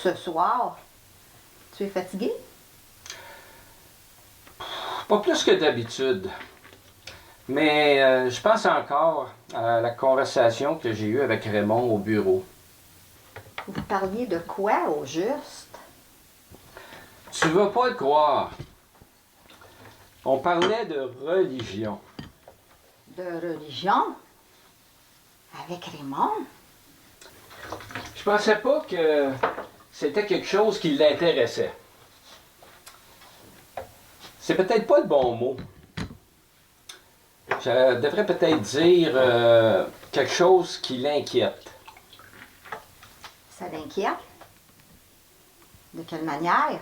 ce soir? Tu es fatigué? Pas plus que d'habitude. Mais je pense encore à la conversation que j'ai eue avec Raymond au bureau. Vous parliez de quoi au juste? Tu vas pas le croire. On parlait de religion. De religion? Avec Raymond? Je pensais pas que c'était quelque chose qui l'intéressait. C'est peut-être pas le bon mot. Je devrais peut-être dire quelque chose qui l'inquiète. Ça l'inquiète? De quelle manière?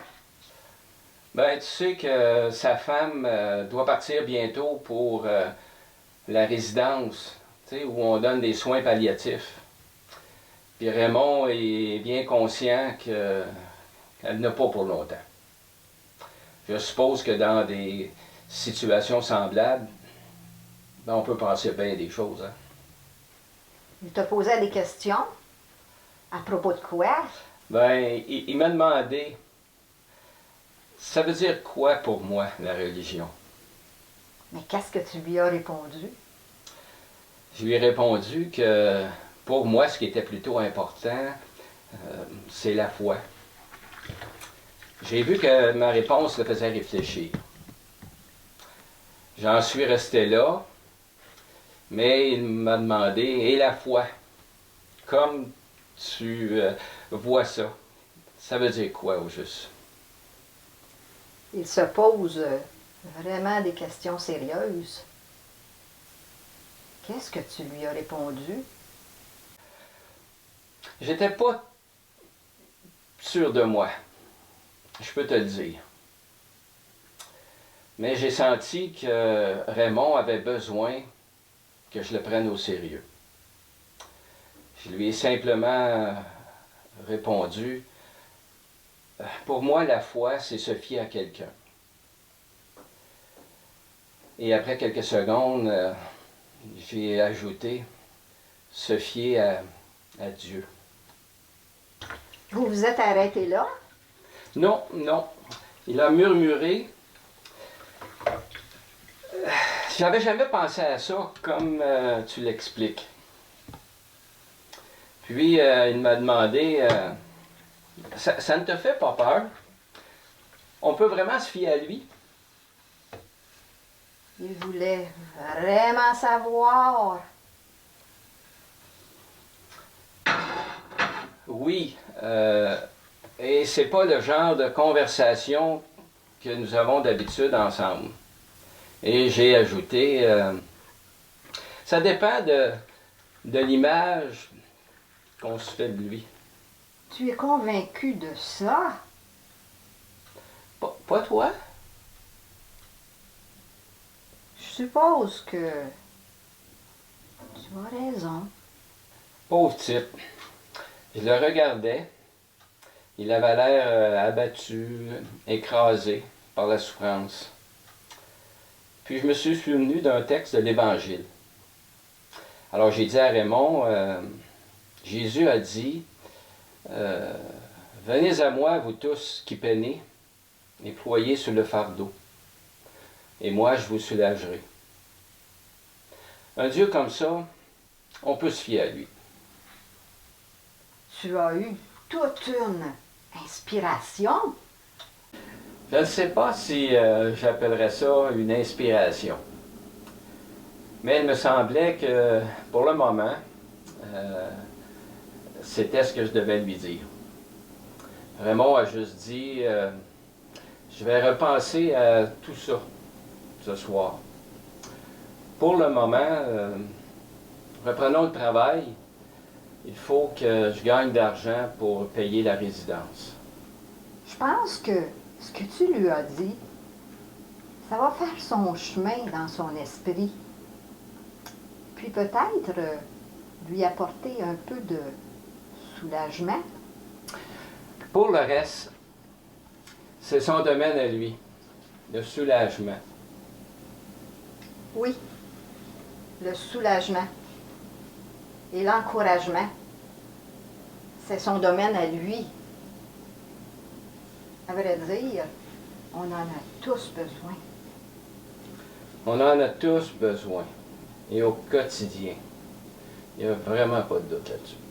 Ben, tu sais que sa femme doit partir bientôt pour la résidence, tu sais, où on donne des soins palliatifs. Puis Raymond est bien conscient qu'elle n'a pas pour longtemps. Je suppose que dans des situations semblables, ben, on peut penser bien des choses. Hein? Il te posait des questions? À propos de quoi? Ben, il m'a demandé, ça veut dire quoi pour moi, la religion? Mais qu'est-ce que tu lui as répondu? Je lui ai répondu que pour moi, ce qui était plutôt important, c'est la foi. J'ai vu que ma réponse le faisait réfléchir. J'en suis resté là, mais il m'a demandé, et la foi, comme tu vois ça, ça veut dire quoi au juste? Il se pose vraiment des questions sérieuses. Qu'est-ce que tu lui as répondu? J'étais pas sûr de moi, je peux te le dire. Mais j'ai senti que Raymond avait besoin que je le prenne au sérieux. Je lui ai simplement répondu, pour moi, la foi, c'est se fier à quelqu'un. Et après quelques secondes, j'ai ajouté, se fier à Dieu. Vous vous êtes arrêté là? Non, non. Il a murmuré. J'avais jamais pensé à ça comme tu l'expliques. Puis il m'a demandé, ça ne te fait pas peur? On peut vraiment se fier à lui? Il voulait vraiment savoir. Oui, et c'est pas le genre de conversation que nous avons d'habitude ensemble. Et j'ai ajouté, ça dépend de l'image qu'on se fait de lui. Tu es convaincu de ça? Pas toi? Je suppose que tu as raison. Pauvre type. Je le regardais. Il avait l'air abattu, écrasé par la souffrance. Puis je me suis souvenu d'un texte de l'Évangile. Alors j'ai dit à Raymond, Jésus a dit, venez à moi, vous tous qui peinez et ployez sur le fardeau, et moi je vous soulagerai. Un Dieu comme ça, on peut se fier à lui. Tu as eu toute une inspiration. Je ne sais pas si j'appellerais ça une inspiration. Mais il me semblait que, pour le moment, c'était ce que je devais lui dire. Raymond a juste dit, je vais repenser à tout ça ce soir. Pour le moment, reprenons le travail. Il faut que je gagne d'argent pour payer la résidence. Je pense que ce que tu lui as dit, ça va faire son chemin dans son esprit. Puis peut-être lui apporter un peu de soulagement. Pour le reste, c'est son domaine à lui, le soulagement. Oui, le soulagement et l'encouragement, c'est son domaine à lui. À vrai dire, on en a tous besoin. On en a tous besoin. Et au quotidien. Il n'y a vraiment pas de doute là-dessus.